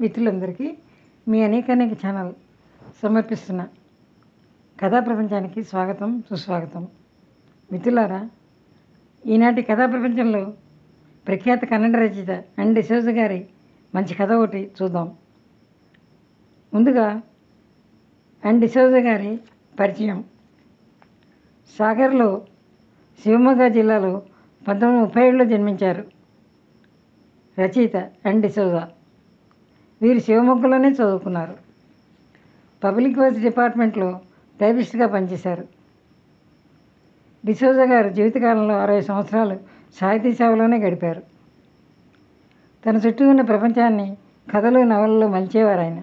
మిత్రులందరికీ మీ అనేక ఛానల్ సమర్పిస్తున్న కథా ప్రపంచానికి స్వాగతం సుస్వాగతం. మిత్రులారా, ఈనాటి కథా ప్రపంచంలో ప్రఖ్యాత కన్నడ రచయిత అండ్ డిసోజ గారి మంచి కథ ఒకటి చూద్దాం. ముందుగా అండ్ డిసోజ గారి పరిచయం. సాగర్లో శివమొగ్గ జిల్లాలో 1937లో జన్మించారు రచయిత అండ్ డిసోజ. వీరు శివమొగ్గలోనే చదువుకున్నారు. పబ్లిక్ వర్క్స్ డిపార్ట్మెంట్లో టైపిస్ట్గా పనిచేశారు. డిసోజ గారు జీవితకాలంలో 60 సంవత్సరాలు సాహితీ సేవలోనే గడిపారు. తన చుట్టూ ఉన్న ప్రపంచాన్ని కథలు నవలలు మలిచేవారు ఆయన.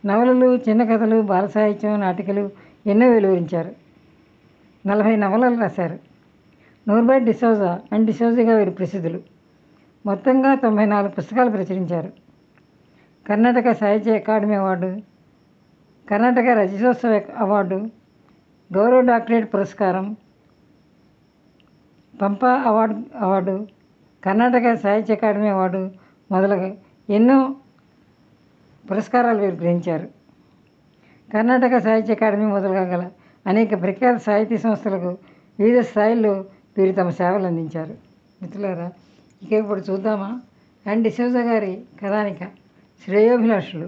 నవలలు, చిన్న కథలు, బాల సాహిత్యం, నాటికలు ఎన్నో వెలువరించారు. 40 నవలలు రాశారు. నోర్బర్ట్ డిసోజ అండ్ డిసోజగా వీరు ప్రసిద్ధులు. మొత్తంగా 94 పుస్తకాలు ప్రచురించారు. కర్ణాటక సాహిత్య అకాడమీ అవార్డు, కర్ణాటక రచయితోత్సవ అవార్డు, గౌరవ డాక్టరేట్ పురస్కారం, పంపా అవార్డు, కర్ణాటక సాహిత్య అకాడమీ అవార్డు మొదలగు ఎన్నో పురస్కారాలు వీరు గ్రహించారు. కర్ణాటక సాహిత్య అకాడమీ మొదలుగా గల అనేక ప్రఖ్యాత సాహితీ సంస్థలకు వివిధ స్థాయిల్లో వీరు తమ సేవలు అందించారు. మిత్రులారా, ఇక ఇప్పుడు చూద్దామా అండ్ డిసోజ గారి కథానిక శ్రేయోభిలాషులు.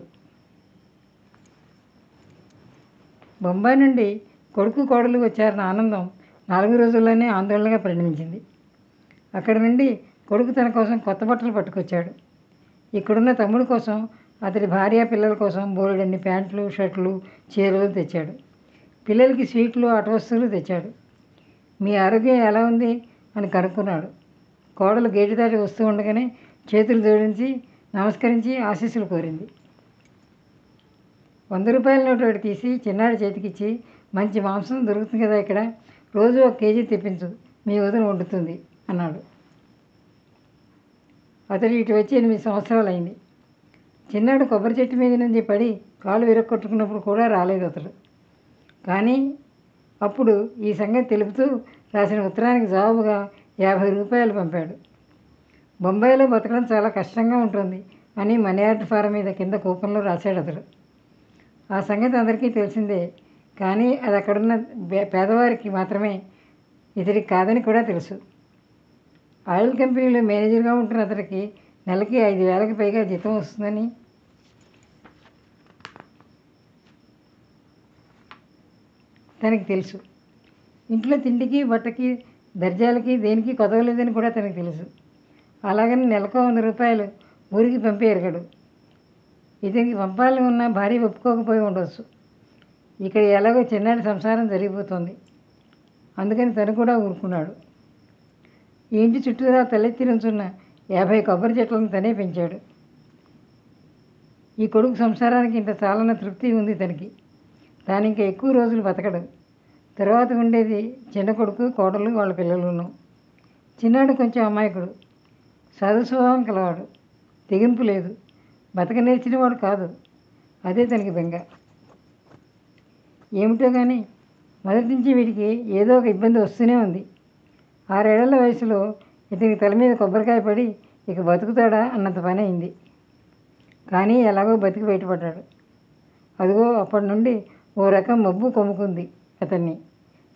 బొంబాయి నుండి కొడుకు కోడలు వచ్చారన్న ఆనందం 4 రోజుల్లోనే ఆందోళనగా పరిణమించింది. అక్కడి నుండి కొడుకు తన కోసం కొత్త బట్టలు పట్టుకొచ్చాడు. ఇక్కడున్న తమ్ముడు కోసం, అతడి భార్య పిల్లల కోసం బోలెడన్ని ప్యాంట్లు, షర్ట్లు, చీరలు తెచ్చాడు. పిల్లలకి స్వీట్లు, ఆట వస్తువులు తెచ్చాడు. మీ ఆరోగ్యం ఎలా ఉంది అని కనుక్కున్నాడు. కోడలు గేటు దాటి వస్తూ ఉండగానే చేతులు జోడించి నమస్కరించి ఆశీస్సులు కోరింది. 100 రూపాయల నోటు ఒకటి తీసి చిన్నాడి చేతికిచ్చి, మంచి మాంసం దొరుకుతుంది కదా ఇక్కడ, రోజు 1 కేజీ తెప్పించు, మీ వదిన వండుతుంది అన్నాడు. అతడు ఇటు వచ్చి 8 సంవత్సరాలు అయింది. చిన్నాడు కొబ్బరి చెట్టు మీద నుంచి పడి కాలు విరక్కొట్టుకున్నప్పుడు కూడా రాలేదు అతడు. కానీ అప్పుడు ఈ సంగతి తెలుపుతూ రాసిన ఉత్తరానికి జవాబుగా 50 రూపాయలు పంపాడు. బొంబాయిలో బతకడం చాలా కష్టంగా ఉంటుంది అని మనీ ఆర్డర్ ఫారం మీద కింద కూపంలో రాశాడు అతడు. ఆ సంగతి అందరికీ తెలిసిందే. కానీ అది అక్కడున్న పేదవారికి మాత్రమే, ఇతడికి కాదని కూడా తెలుసు. ఆయిల్ కంపెనీలో మేనేజర్గా ఉంటున్న అతడికి నెలకి 5,000కి పైగా జీతం వస్తుందని తనకి తెలుసు. ఇంట్లో తిండికి, బట్టకి, దర్జాలకి దేనికి కొదవలేదని కూడా తనకు తెలుసు. అలాగని నెలకు 100 రూపాయలు ఊరికి పంపి ఎరగడు. ఇతనికి పంపాలని ఉన్న భార్య ఒప్పుకోకపోయి ఉండవచ్చు. ఇక్కడ ఎలాగో చిన్నాడి సంసారం జరిగిపోతుంది. అందుకని తను కూడా ఊరుకున్నాడు. ఈ ఇంటి చుట్టూరా తలెత్తి నుంచున్న 50 కొబ్బరి చెట్లను తనే పెంచాడు. ఈ కొడుకు సంసారానికి ఇంత చాలన్న తృప్తి ఉంది తనకి. తాను ఇంకా ఎక్కువ రోజులు బతకడు. తర్వాత ఉండేది చిన్న కొడుకు, కోడలు, వాళ్ళ పిల్లలును. చిన్నాడు కొంచెం అమాయకుడు, సాధు స్వభావం కలవాడు, తెగింపు లేదు, బతక నేర్చినవాడు కాదు. అదే తనకి బెంగ. ఏమిటో కానీ మొదటి నుంచి వీడికి ఏదో ఒక ఇబ్బంది వస్తూనే ఉంది. 6 ఏళ్ల వయసులో ఇతనికి తల మీద కొబ్బరికాయ పడి ఇక బతుకుతాడా అన్నంత పని అయింది. కానీ ఎలాగో బతికి బయటపడ్డాడు. అదిగో అప్పటి నుండి ఓ రకం మబ్బు కొమ్ముకుంది అతన్ని.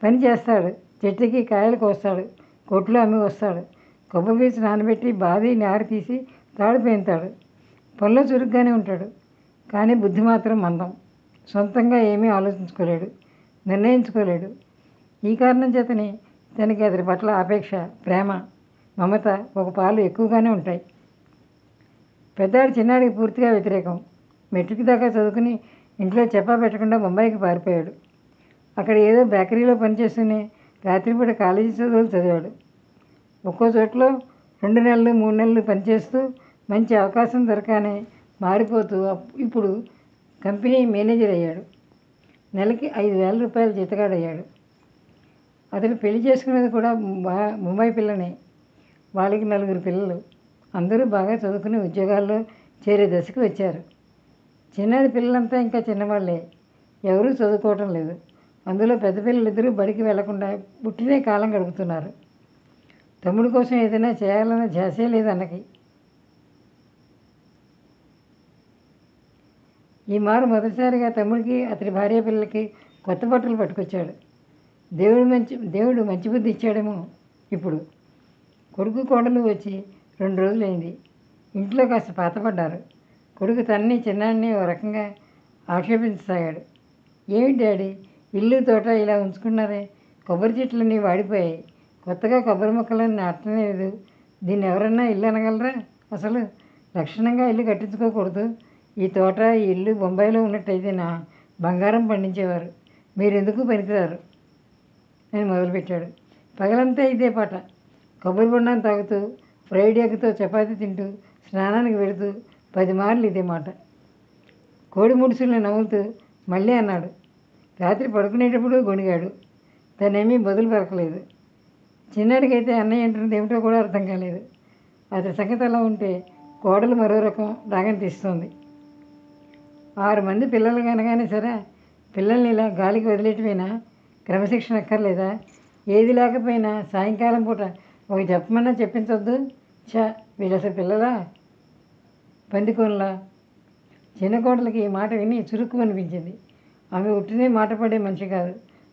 పని చేస్తాడు, చెట్టుకి కాయలు కోస్తాడు, కొట్లో అమ్మి వస్తాడు, కొబ్బరి పీచు నానబెట్టి బాది నారు తీసి తాడు పేంతాడు. పనిలో చురుగ్గానే ఉంటాడు. కానీ బుద్ధి మాత్రం మందం. సొంతంగా ఏమీ ఆలోచించుకోలేడు, నిర్ణయించుకోలేడు. ఈ కారణం చేతనే తనకి అతని పట్ల ఆపేక్ష, ప్రేమ, మమత ఒక పాలు ఎక్కువగానే ఉంటాయి. పెద్దాడు చిన్నాడికి పూర్తిగా వ్యతిరేకం. మెట్రిక్ దాకా చదువుకుని ఇంట్లో చెప్పా పెట్టకుండా బొంబాయికి పారిపోయాడు. అక్కడ ఏదో బేకరీలో పనిచేస్తూనే రాత్రిపూట కాలేజీ చదువులు చదివాడు. ఒక్కో చోట్లో 2 నెలలు 3 నెలలు పనిచేస్తూ మంచి అవకాశం దొరకనే మారిపోతూ ఇప్పుడు కంపెనీ మేనేజర్ అయ్యాడు. నెలకి 5,000 రూపాయలు జీతగాడయ్యాడు. అతను పెళ్లి చేసుకునేది కూడా ముంబై పిల్లనే. వాళ్ళకి 4 పిల్లలు. అందరూ బాగా చదువుకుని ఉద్యోగాల్లో చేరే దశకు వచ్చారు. చిన్నాడి పిల్లలంతా ఇంకా చిన్నవాళ్ళే, ఎవరూ చదువుకోవటం లేదు. అందులో పెద్ద పిల్లలిద్దరూ బడికి వెళ్లకుండా పుట్టినే కాలం గడుపుతున్నారు. తమ్ముడి కోసం ఏదైనా చేయాలన్న ధ్యాసే లేదు అన్నకి. ఈ మారు మొదటిసారిగా తమ్ముడికి అతడి భార్య పిల్లలకి కొత్త బట్టలు పట్టుకొచ్చాడు. దేవుడు మంచి బుద్ధి ఇచ్చాడేమో. ఇప్పుడు కొడుకు కోడలు వచ్చి 2 రోజులైంది. ఇంట్లో కాస్త పాతపడ్డారు. కొడుకు తన్ని చిన్నాడిని ఓ రకంగా ఆక్షేపించసాగాడు. ఏమిటి డాడీ, ఇల్లు తోట ఇలా ఉంచుకున్నారే? కొబ్బరి చెట్లన్నీ వాడిపోయాయి. కొత్తగా కొబ్బరి మొక్కలని నాటనే లేదు. దీన్ని ఎవరన్నా ఇల్లు అనగలరా? అసలు లక్షణంగా ఇల్లు కట్టించుకోకూడదు. ఈ తోట ఈ ఇల్లు బొంబాయిలో ఉన్నట్టయితే నా బంగారం పండించేవారు. మీరెందుకు పనికిరారు అని మొదలుపెట్టాడు. పగలంతా ఇదే పాట. కొబ్బరి బొండాన్ని తాగుతూ, ఫ్రైడ్ ఎగ్తో చపాతీ తింటూ, స్నానానికి వెళుతూ 10 మార్లు ఇదే మాట. కోడి ముడుసుల్ని నవ్వుతూ మళ్ళీ అన్నాడు. రాత్రి పడుకునేటప్పుడు గొణిగాడు. తనేమీ బదులు పలకలేదు. చిన్నాడికైతే అన్నయ్య అంటున్నది ఏమిటో కూడా అర్థం కాలేదు. అతడి సంగతి అలా ఉంటే కోడలు మరో రకం రాగం తీస్తోంది. 6 మంది పిల్లలు కనగానే సరే, పిల్లల్ని ఇలా గాలికి వదిలేయటమేనా? క్రమశిక్షణ అక్కర్లేదా? ఏది లేకపోయినా సాయంకాలం పూట ఒక చెప్పమన్నా చెప్పించొద్దు. వీళ్ళు అసలు పిల్లలా, పందికోన్లా? చిన్న కోడలకి ఈ మాట విని చురుక్కు అనిపించింది. ఆమె ఉట్టినే మాట పడే మనిషి కాదు,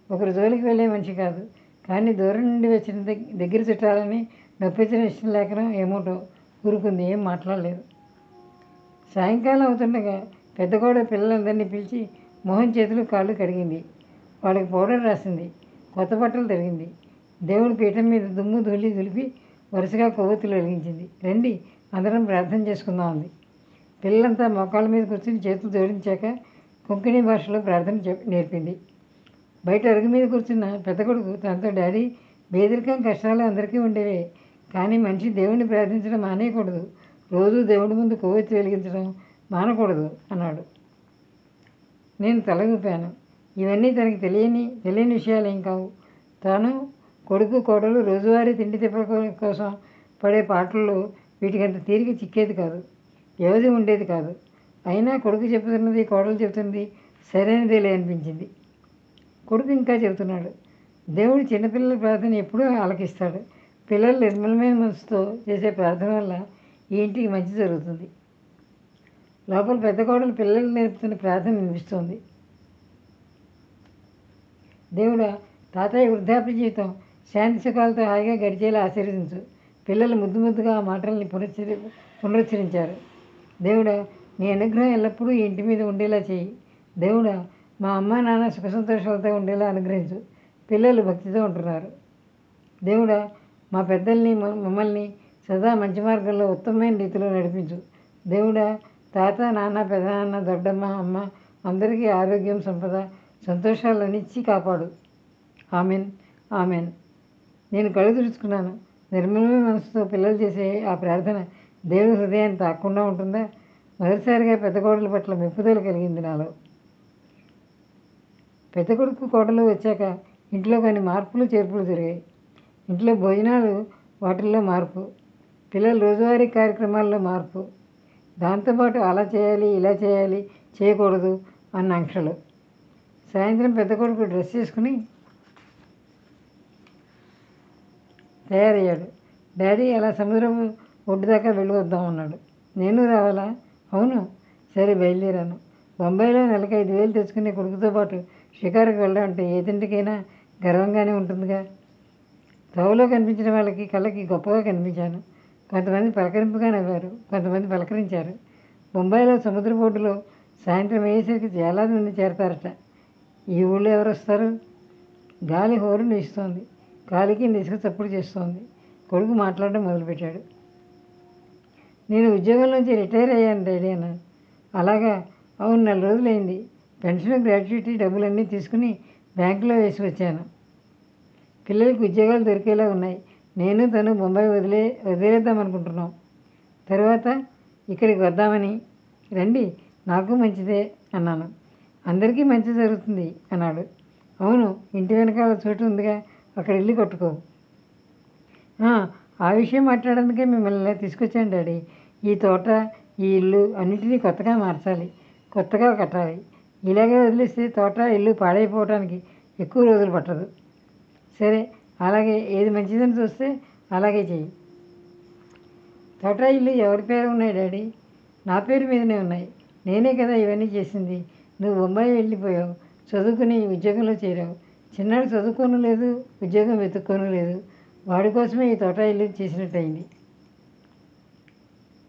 ఒకరు జోలికి వెళ్ళే మనిషి కాదు. కానీ దూరం నుండి వచ్చిన దగ్గర చుట్టాలని నొప్పించిన ఇష్టం లేకనో ఏమోటో ఊరుకుంది. ఏం మాట్లాడలేదు. సాయంకాలం అవుతుండగా పెద్ద కోడ పిల్లలందరినీ పిలిచి మొహం చేతులు కాళ్ళు కడిగింది. వాళ్ళకి పౌడర్ రాసింది. కొత్త బట్టలు తొడిగింది. దేవుడి పీఠం మీద దుమ్ము ధూళి దులిపి వరుసగా కొవ్వొత్తులు వెలిగించింది. రండి, అందరం ప్రార్థన చేసుకుందాం అంది. పిల్లలంతా మోకాళ్ళ మీద కూర్చుని చేతులు జోడించాక కొంకణి భాషలో ప్రార్థన నేర్పింది. బయట అరుగు మీద కూర్చున్న పెద్ద కొడుకు తనతో, డాడీ, పేదరికం కష్టాలు అందరికీ ఉండేవే, కానీ మనిషి దేవుడిని ప్రార్థించడం మానేయకూడదు. రోజు దేవుడి ముందు కొవ్వొత్తి వెలిగించడం మానకూడదు అన్నాడు. నేను తల ఊపాను. ఇవన్నీ తనకి తెలియని విషయాలు ఏం కావు. తాను, కొడుకు కోడలు రోజువారీ తిండి తిప్పల కోసం పడే పాటల్లో వీటికంత తీరిక చిక్కేది కాదు, వ్యవధి ఉండేది కాదు. అయినా కొడుకు చెబుతున్నది, కోడలు చెబుతున్నది సరైనదేలే అనిపించింది. కొడుకు ఇంకా చెబుతున్నాడు. దేవుడు చిన్నపిల్లల ప్రార్థన ఎప్పుడూ ఆలకిస్తాడు. పిల్లలు నిర్మలమైన మనసుతో చేసే ప్రార్థన వల్ల ఈ ఇంటికి మంచి జరుగుతుంది. లోపల పెద్ద కోడలు పిల్లలు నేర్పుతున్న ప్రార్థన వినిపిస్తోంది. దేవుడా, తాతయ్య వృద్ధాప్య జీవితం శాంతి సుఖాలతో హాయిగా గడిచేలా ఆశీర్వదించు. పిల్లలు ముద్దుగా ఆ మాటల్ని పునరుచ్చరించారు. దేవుడా, నీ అనుగ్రహం ఎల్లప్పుడూ ఈ ఇంటి మీద ఉండేలా చేయి. దేవుడా, మా అమ్మ నాన్న సుఖ సంతోషాలతో ఉండేలా అనుగ్రహించు. పిల్లలు భక్తితో ఉంటున్నారు. దేవుడా, మా పెద్దల్ని మమ్మల్ని సదా మంచి మార్గంలో ఉత్తమమైన రీతిలో నడిపించు. దేవుడా, తాత, నాన్న, పెదనాన్న, దొడ్డమ్మ, అమ్మ అందరికీ ఆరోగ్యం, సంపద, సంతోషాలనిచ్చి కాపాడు. Amen, amen. నేను కళ్ళు తుడుచుకున్నాను. నిర్మలమైన మనసుతో పిల్లలు చేసే ఆ ప్రార్థన దేవుడి హృదయాన్ని తాకుండా ఉంటుందా? మొదటిసారిగా పెద్ద కోడల పట్ల మెప్పుదల కలిగింది నాలో. పెద్ద కొడుకు కోడలు వచ్చాక ఇంట్లో కొన్ని మార్పులు చేర్పులు జరిగాయి. ఇంట్లో భోజనాలు, వాటిల్లో మార్పు. పిల్లల రోజువారీ కార్యక్రమాల్లో మార్పు. దాంతోపాటు అలా చేయాలి, ఇలా చేయాలి, చేయకూడదు అన్న ఆంక్షలు. సాయంత్రం పెద్ద కొడుకు డ్రెస్ చేసుకుని తయారయ్యాడు. డాడీ, అలా సముద్రం ఒడ్డు దాకా వెళ్ళి వద్దాం అన్నాడు. నేను రావాలా? అవును. సరే, బయలుదేరాను. బొంబాయిలో నెలకు 5,000 తెచ్చుకునే కొడుకుతో పాటు షికారుకు వెళ్ళడం అంటే ఏ తింటికైనా గర్వంగానే ఉంటుందిగా. త్రోవలో కనిపించిన వాళ్ళకి కళ్ళకి గొప్పగా కనిపించాను. కొంతమంది పలకరింపుగా నవ్వారు, కొంతమంది పలకరించారు. బొంబాయిలో సముద్ర బోర్డులో సాయంత్రం అయ్యేసరికి చాలాది మంది చేరతారట. ఈ ఊళ్ళో ఎవరు వస్తారు? గాలి హోరును వీస్తోంది. కాలికి ఇసుక చప్పుడు చేస్తోంది. కొడుకు మాట్లాడడం మొదలుపెట్టాడు. నేను ఉద్యోగం నుంచి రిటైర్ అయ్యాను డాడీ అన్నాను. అలాగా? అవును, 4 రోజులైంది. పెన్షన్, గ్రాట్యుటీ డబ్బులన్నీ తీసుకుని బ్యాంకులో వేసి వచ్చాను. పిల్లలకి ఉద్యోగాలు దొరికేలా ఉన్నాయి. నేను తను బొంబాయి వదిలేద్దాం అనుకుంటున్నాం. తర్వాత ఇక్కడికి వద్దామని. రండి, నాకు మంచిదే అన్నాను. అందరికీ మంచి జరుగుతుంది అన్నాడు. అవును, ఇంటి వెనకాల చోటు ఉందిగా, అక్కడ ఇల్లు కట్టుకో. ఆ విషయం మాట్లాడేందుకే మిమ్మల్ని తీసుకొచ్చాను డాడీ. ఈ తోట, ఈ ఇల్లు అన్నిటినీ కొత్తగా మార్చాలి, కొత్తగా కట్టాలి. ఇలాగే వదిలేస్తే తోట, ఇల్లు పాడైపోవడానికి ఎక్కువ రోజులు పట్టదు. సరే, అలాగే ఏది మంచిదని చూస్తే అలాగే చెయ్యి. తోట, ఇల్లు ఎవరి పేరు ఉన్నాయి డాడీ? నా పేరు మీదనే ఉన్నాయి. నేనే కదా ఇవన్నీ చేసింది. నువ్వు బొంబాయి వెళ్ళిపోయావు, చదువుకుని ఉద్యోగంలో చేరావు. చిన్నాడు చదువుకోను లేదు, ఉద్యోగం వెతుక్కోను లేదు. వాడి కోసమే ఈ తోట ఇల్లు చేసినట్టయింది.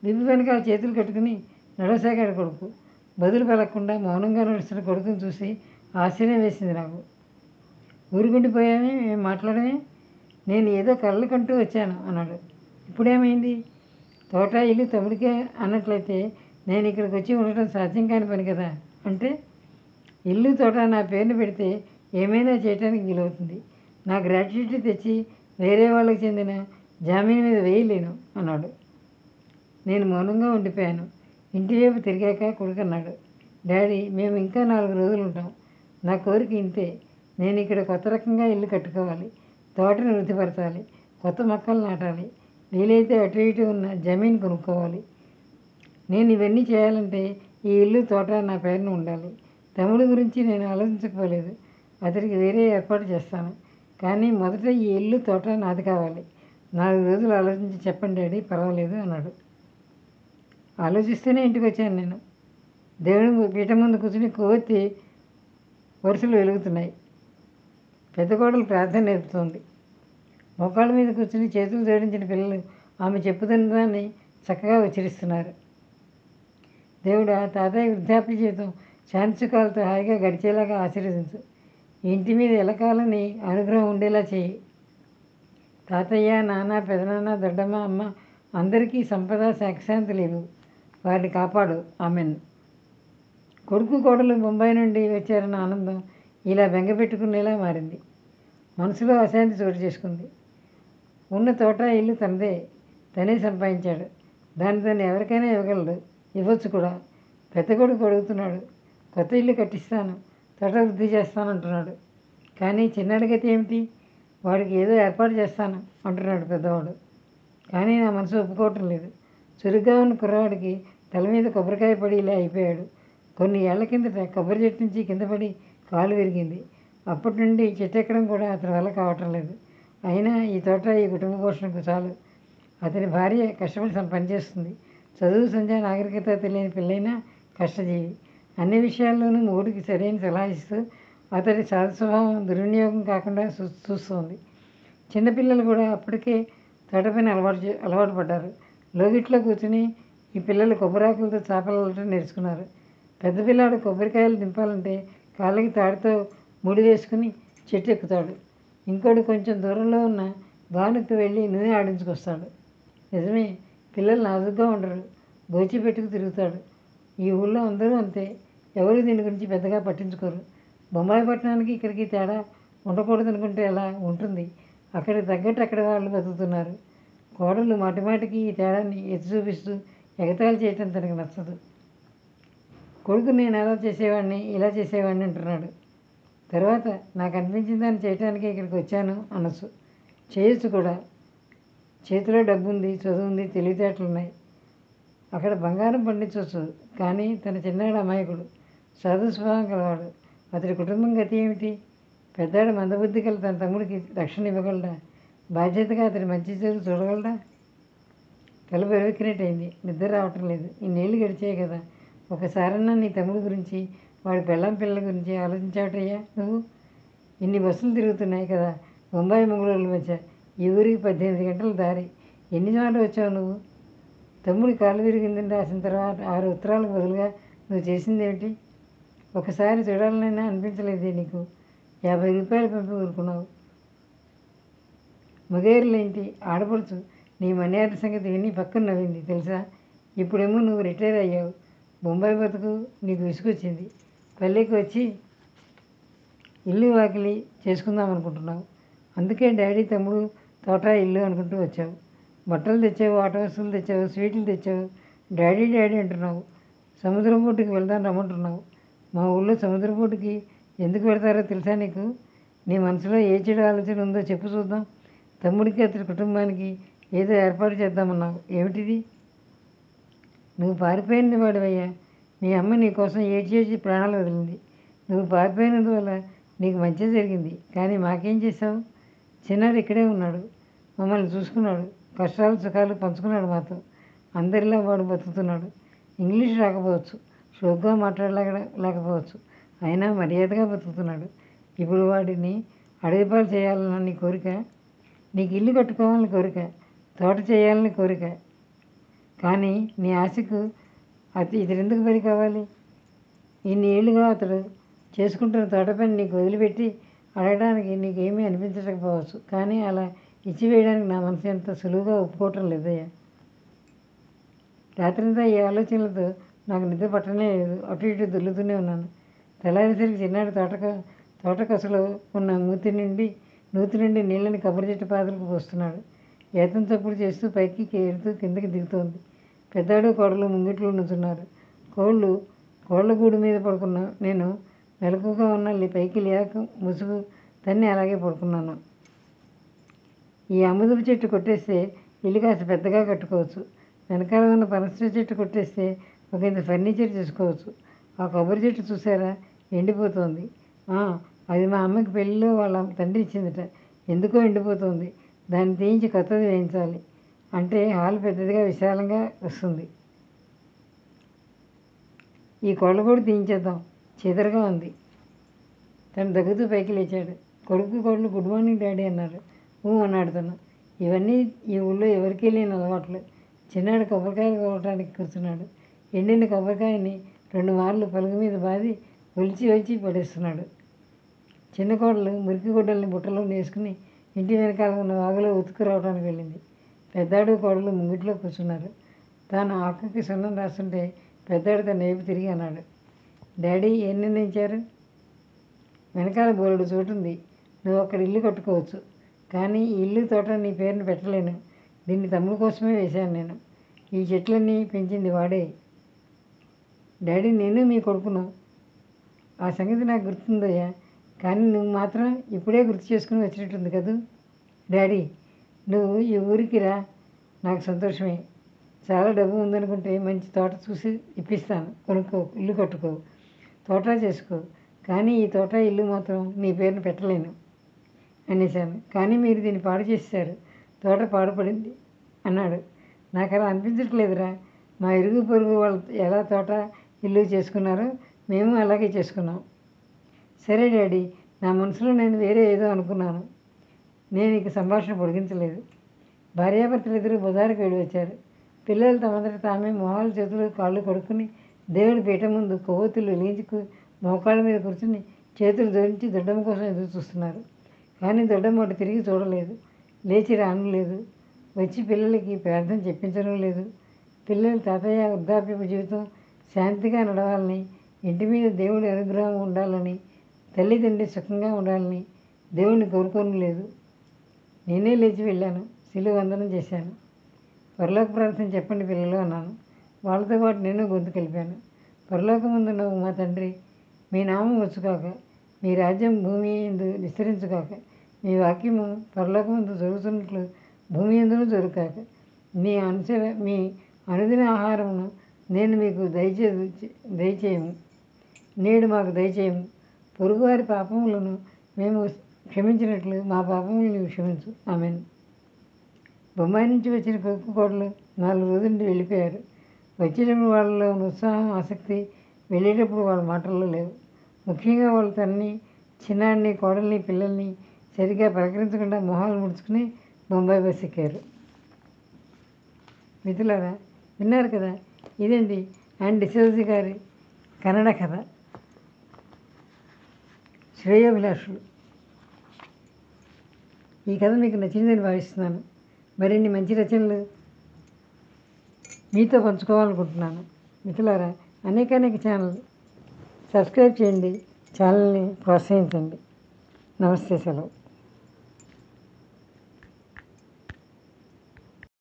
దిబ్బి వెనకాల చేతులు కట్టుకుని నడవసాగాడు కొడుకు. బదులు పలకకుండా మౌనంగా నడుస్తున్న కొడుకుని చూసి ఆశ్చర్యం వేసింది నాకు. ఊరుకుండిపోయామే, ఏం మాట్లాడమే? నేను ఏదో కళ్ళు కంటూ వచ్చాను అన్నాడు. ఇప్పుడేమైంది? తోట ఇల్లు తమ్ముడికే అన్నట్లయితే నేను ఇక్కడికి వచ్చి ఉండటం సాధ్యం కాని పని కదా. అంటే ఇల్లు తోట నా పేరుని పెడితే ఏమైనా చేయటానికి వీలవుతుంది. నా గ్రాట్యుటీ తెచ్చి వేరే వాళ్ళకి చెందిన జామీన్ మీద వేయలేను అన్నాడు. నేను మౌనంగా ఉండిపోయాను. ఇంటివైపు తిరిగాక కొడుకు అన్నాడు, డాడీ, మేము ఇంకా 4 రోజులు ఉంటాం. నా కోరిక ఇంతే. నేను ఇక్కడ కొత్త రకంగా ఇల్లు కట్టుకోవాలి, తోటను వృద్ధిపరచాలి, కొత్త మొక్కలు నాటాలి, వీలైతే అటు ఇటు ఉన్న జమీన్ కొనుక్కోవాలి. నేను ఇవన్నీ చేయాలంటే ఈ ఇల్లు తోట నా పేరున ఉండాలి. తమ్ముడి గురించి నేను ఆలోచించకపోలేదు. అతడికి వేరే ఏర్పాటు చేస్తాను. కానీ మొదట ఈ ఇల్లు తోట నాది కావాలి. 4 రోజులు ఆలోచించి చెప్పండి డాడీ, పర్వాలేదు అన్నాడు. ఆలోచిస్తూనే ఇంటికి వచ్చాను నేను. దేవుడి పీఠం ముందు కూర్చుని కొవ్వొత్తి వరుసలు వెలుగుతున్నాయి. పెద్ద కోడలు ప్రార్థన నేర్పుతోంది. మోకాళ్ళ మీద కూర్చుని చేతులు జోడించిన పిల్లలు ఆమె చెప్పుతున్నదాన్ని చక్కగా ఉచ్చరిస్తున్నారు. దేవుడా, తాతయ్య వృద్ధాప్య జీవితం శాంతిసుఖాలతో హాయిగా గడిచేలాగా ఆశీర్వదించు. ఇంటి మీద ఎలకాలని అనుగ్రహం ఉండేలా చేయి. తాతయ్య, నాన్న, పెదనాన్న, దొడ్డమ్మ, అమ్మ అందరికీ సంపద శాంతులు ఇవ్వు. వారిని కాపాడు. ఆమెన్. కొడుకు కోడలు బొంబాయి నుండి వచ్చారన్న ఆనందం ఇలా బెంగపెట్టుకునేలా మారింది. మనసులో అశాంతి చోటు చేసుకుంది. ఉన్న తోట ఇల్లు తనదే, తనే సంపాదించాడు. దాన్ని తను ఎవరికైనా ఇవ్వగలడు, ఇవ్వచ్చు కూడా. పెద్ద కొడుకు అడుగుతున్నాడు, కొత్త ఇల్లు కట్టిస్తాను, తోట వృద్ధి చేస్తానంటున్నాడు. కానీ చిన్నాడి గతి ఏమిటి? వాడికి ఏదో ఏర్పాటు చేస్తాను అంటున్నాడు పెద్దవాడు. కానీ నా మనసు ఒప్పుకోవటం లేదు. చురుగ్గా ఉన్న కుర్రవాడికి తల మీద కొబ్బరికాయ పడి ఇలా అయిపోయాడు. కొన్ని ఏళ్ల కిందట కొబ్బరి చెట్టు నుంచి కింద పడి కాలు విరిగింది. అప్పటి నుండి చెట్టు ఎక్కడం కూడా అతని వల్ల కావటం లేదు. అయినా ఈ తోట ఈ కుటుంబ పోషణకు చాలు. అతని భార్య కష్టపడి పనిచేస్తుంది. చదువు సంధ్య నాగరికత తెలియని పిల్లైనా కష్టజీవి. అన్ని విషయాల్లోనూ మొగుడికి సరైన సలహా ఇస్తూ అతడి సాధు స్వభావం దుర్వినియోగం కాకుండా చూస్తోంది. చిన్నపిల్లలు కూడా అప్పటికే తోటపైన అలవాటు పడ్డారు. లోగిట్లో కూర్చుని ఈ పిల్లలు కొబ్బరాకులతో చేపలటం నేర్చుకున్నారు. పెద్ద పిల్లాడు కొబ్బరికాయలు దింపాలంటే కాళ్ళకి తాడుతో ముడి వేసుకుని చెట్టు ఎక్కుతాడు. ఇంకోటి కొంచెం దూరంలో ఉన్న గానుకు వెళ్ళి నూనె ఆడించుకొస్తాడు. నిజమే, పిల్లలు నాజుగ్గా ఉండరు, గోచి పెట్టుకు తిరుగుతాడు. ఈ ఊళ్ళో అందరూ అంతే, ఎవరు దీని గురించి పెద్దగా పట్టించుకోరు. బొంబాయి పట్టణానికి ఇక్కడికి తేడా ఉండకూడదు అనుకుంటే ఎలా ఉంటుంది? అక్కడికి తగ్గట్టు అక్కడ వాళ్ళు బతుకుతున్నారు. కోడలు మాటిమాటికి ఈ తేడాన్ని ఎత్తి చూపిస్తూ ఎగతాళి చేయటం తనకు నచ్చదు. కొడుకు నేను అలా చేసేవాడిని, ఇలా చేసేవాడిని అంటున్నాడు. తర్వాత నాకు అనిపించిన దాన్ని చేయటానికి ఇక్కడికి వచ్చాను అనొచ్చు, చేయొచ్చు కూడా. చేతిలో డబ్బు ఉంది, చదువు ఉంది, తెలివితేటలు ఉన్నాయి. అక్కడ బంగారం పండించవచ్చు. కానీ తన చిన్నాడు అమాయకుడు, సాధు స్వభావం కలవాడు. అతడి కుటుంబం గతి ఏమిటి? పెద్దాడు మందబుద్ధి కల తన తమ్ముడికి రక్షణ ఇవ్వగలడా? బాధ్యతగా అతడి మంచి చెడు చూడగలడా? తల బెరువెక్కినట్టయింది. నిద్ర రావటం లేదు. ఇన్నేళ్ళు గడిచాయి కదా, ఒకసారన్నా నీ తమ్ముడి గురించి, వాడి పిల్లం పిల్లల గురించి ఆలోచించావటయ్యా నువ్వు? ఇన్ని బస్సులు తిరుగుతున్నాయి కదా బొంబాయి మంగళూరుల మధ్య. ఈ ఊరికి 18 గంటల దారి. ఎన్నిసార్లు వచ్చావు నువ్వు? తమ్ముడి కాలు విరిగిందని రాసిన తర్వాత 6 ఉత్తరాలకు బదులుగా నువ్వు చేసింది ఏమిటి? ఒకసారి చూడాలనైనా అనిపించలేదే నీకు? 50 రూపాయలు పంపి ఊరుకున్నావు. మగేరులేంటి ఆడపడుచు నీ మర్యాద సంగతి విని పక్కన నవ్వింది తెలుసా. ఇప్పుడేమో నువ్వు రిటైర్ అయ్యావు. బొంబాయి బతుకు నీకు విసుగొచ్చింది. పల్లెకి వచ్చి ఇల్లు వాకిలి చేసుకుందాం అనుకుంటున్నావు. అందుకే డాడీ, తమ్ముడు, తోట, ఇల్లు అనుకుంటూ వచ్చావు. బట్టలు తెచ్చావు, ఆట వస్తువులు తెచ్చావు, స్వీట్లు తెచ్చావు. డాడీ డాడీ అంటున్నావు. సముద్రం బొట్టుకి వెళ్దాం రమ్మంటున్నావు. మా ఊళ్ళో సముద్రం బొట్టుకి ఎందుకు పెడతారో తెలుసా నీకు? నీ మనసులో ఏ చెడు ఆలోచన ఉందో చెప్పు చూద్దాం. తమ్ముడికి అతడి కుటుంబానికి ఏదో ఏర్పాటు చేద్దామన్నావు. ఏమిటిది? నువ్వు పారిపోయింది వాడివయ్యా. మీ అమ్మ నీ కోసం ఏడ్చి ప్రాణాలు వదిలింది. నువ్వు పారిపోయినందువల్ల నీకు మంచి జరిగింది. కానీ మాకేం చేశావు? చిన్నాడు ఇక్కడే ఉన్నాడు, మమ్మల్ని చూసుకున్నాడు, కష్టాలు సుఖాలు పంచుకున్నాడు మాతో. అందరిలా వాడు బతుకుతున్నాడు. ఇంగ్లీష్ రాకపోవచ్చు, షోక్గా మాట్లాడలేకపోవచ్చు, అయినా మర్యాదగా బతుకుతున్నాడు. ఇప్పుడు వాడిని అడవిపాలు చేయాలన్న నీ కోరిక, నీకు ఇల్లు కట్టుకోవాలని కోరిక, తోట చేయాలని కోరిక. కానీ నీ ఆశకు ఇతడు ఎందుకు పని కావాలి? ఇన్ని ఏళ్ళుగా అతడు చేసుకుంటున్న తోట పని నీకు వదిలిపెట్టి అడగడానికి నీకేమీ అనిపించకపోవచ్చు, కానీ అలా ఇచ్చివేయడానికి నా మనసు ఎంత సులువుగా ఒప్పుకోవటం లేదయ్యా. రాత్రంతా ఈ ఆలోచనలతో నాకు నిద్ర పట్టనే లేదు. అటు ఇటు దొర్లుతూనే ఉన్నాను. తెల్లారేసరికి చిన్నాడు తోట కసలో ఉన్న నూతి నుండి నీళ్ళని కొబ్బరి చెట్టు పాదులకు పోస్తున్నాడు. ఏతం చప్పుడు చేస్తూ పైకి ఏరుతూ కిందకి దిగుతోంది. పెద్దాడు కోడలు ముంగిట్లో నుంచున్నారు. కోళ్ళ గూడు మీద పడుకున్నా నేను మెలకుగా ఉన్న పైకి లేక ముసుగు తన్ని అలాగే పడుకున్నాను. ఈ అముదపు చెట్టు కొట్టేస్తే ఇల్లు కాస్త పెద్దగా కట్టుకోవచ్చు. వెనకాల ఉన్న పనస చెట్టు కొట్టేస్తే ఒక ఇంత ఫర్నిచర్ చేసుకోవచ్చు. ఆ కొబ్బరి చెట్టు చూసారా, ఎండిపోతుంది. అది మా అమ్మకి పెళ్ళిలో వాళ్ళ తండ్రి ఇచ్చిందట. ఎందుకో ఎండిపోతుంది. దాన్ని తీయించి కొత్తది వేయించాలి. అంటే హాల్ పెద్దదిగా విశాలంగా వస్తుంది. ఈ కోళ్ళ కూడా తీయించేద్దాం, చీదరగా ఉంది. తను దగ్గుతూ పైకి లేచాడు. కొడుకు కోళ్ళు గుడ్ మార్నింగ్ డాడీ అన్నారు. అన్నాడు తను. ఇవన్నీ ఈ ఊళ్ళో ఎవరికీ లేని అలవాట్లు. చిన్నాడు కొబ్బరికాయలు కోవటానికి కూర్చున్నాడు. ఎండిన కొబ్బరికాయని 2 మార్లు పలుగు మీద బాది ఒలిచి పడేస్తున్నాడు. చిన్న కోడలు మురికి గుడ్డల్ని బుట్టలో వేసుకుని ఇంటి వెనకాల ఉన్న వాగులో ఉతుకు రావడానికి వెళ్ళింది. పెద్దాడు కోడలు ముంగిట్లో కూర్చున్నారు. తాను ఆకుకి సున్నం రాస్తుంటే పెద్దాడు తన వైపు తిరిగి అన్నాడు, డాడీ ఏం నిర్ణయించారు? వెనకాల బోలెడు చోటుంది. నువ్వు అక్కడ ఇల్లు కట్టుకోవచ్చు. కానీ ఈ ఇల్లు తోట నీ పేరుని పెట్టలేను. దీన్ని తమ్ముడు కోసమే వేశాను నేను. ఈ చెట్లన్నీ పెంచింది వాడే. డాడీ, నేను మీ కొడుకును. ఆ సంగతి నాకు గుర్తుందయ్యా. కానీ నువ్వు మాత్రం ఇప్పుడే గుర్తు చేసుకుని వచ్చినట్టుంది కదూ. డాడీ, నువ్వు ఈ ఊరికి రా, నాకు సంతోషమే. చాలా డబ్బు ఉందనుకుంటే మంచి తోట చూసి ఇప్పిస్తాను. కొనుక్కో, ఇల్లు కట్టుకో, తోట చేసుకో. కానీ ఈ తోట ఇల్లు మాత్రం నీ పేరుని పెట్టలేను అనేశాను. కానీ మీరు దీన్ని పాడు చేశారు. తోట పాడుపడింది అన్నాడు. నాకు అలా అనిపించట్లేదురా. మా ఇరుగు పొరుగు వాళ్ళు ఎలా తోట ఇల్లు చేసుకున్నారో మేము అలాగే చేసుకున్నాం. సరే డాడీ, నా మనసులో నేను వేరే ఏదో అనుకున్నాను. నేను ఇక సంభాషణ పొడిగించలేదు. భార్యాభర్తలు ఇద్దరు బజారుకు వెళ్ళి వచ్చారు. పిల్లలు తమంతట తామే మొహాలు చేతులు కాళ్ళు కడుక్కుని దేవుడి పీఠ ముందు కొవ్వొత్తులు వెలిగించి మోకాళ్ళ మీద కూర్చుని చేతులు జోడించి దొడ్డమ్మ కోసం ఎదురు చూస్తున్నారు. కానీ దొడ్డమ్మ అటు తిరిగి చూడలేదు, లేచి రానలేదు, వచ్చి పిల్లలకి ప్రార్థన చెప్పించడం లేదు. పిల్లలు తాతయ్య వృద్ధాప్యపు జీవితం శాంతిగా నడవాలని, ఇంటి మీద దేవుడి అనుగ్రహం ఉండాలని, తల్లిదండ్రి సుఖంగా ఉండాలని దేవుడిని కోరుకోని లేదు. నేనే లేచి వెళ్ళాను, శిలువ వందనం చేశాను. పరలోక ప్రార్థన చెప్పండి పిల్లలు అన్నాను. వాళ్ళతో పాటు నేను గొంతు కలిపాను. పరలోకమందున్న మా తండ్రి, మీ నామం వచ్చుకాక, మీ రాజ్యం భూమి యందు విస్తరించుకాక, మీ వాక్యము పరలోకమందు జరుగుతున్నట్లు భూమి యందును జరుగుకాక. మీ అనుదిన ఆహారమును నేను మీకు దయచేయము. నేడు మాకు దయచేయము. పొరుగువారి పాపములను మేము క్షమించినట్లు మా పాపములను నీవు క్షమించు. ఆమేన్. బొంబాయి నుంచి వచ్చిన కొడుకు కోడలు 4 రోజుల నుండి వెళ్ళిపోయారు. వచ్చేటప్పుడు వాళ్ళలో ఉన్న ఉత్సాహం, ఆసక్తి వెళ్ళేటప్పుడు వాళ్ళ మాటల్లో లేవు. ముఖ్యంగా వాళ్ళు తనని, చిన్నాడిని, కోడల్ని, పిల్లల్ని సరిగ్గా పలకరించకుండా మొహాలు ముడుచుకుని బొంబాయి బస్ ఎక్కారు. మిత్రులారా, విన్నారు కదా, ఇదండి అండ్ డిసోజీ గారి కన్నడ కథ శ్రేయోభిలాషులు. ఈ కథ మీకు నచ్చిందని భావిస్తున్నాను. మరిన్ని మంచి రచనలు మీతో పంచుకోవాలనుకుంటున్నాను. మిత్రులారా, అనేక ఛానల్ సబ్స్క్రైబ్ చేయండి, ఛానల్ని ప్రోత్సహించండి. నమస్తే, సెలవు.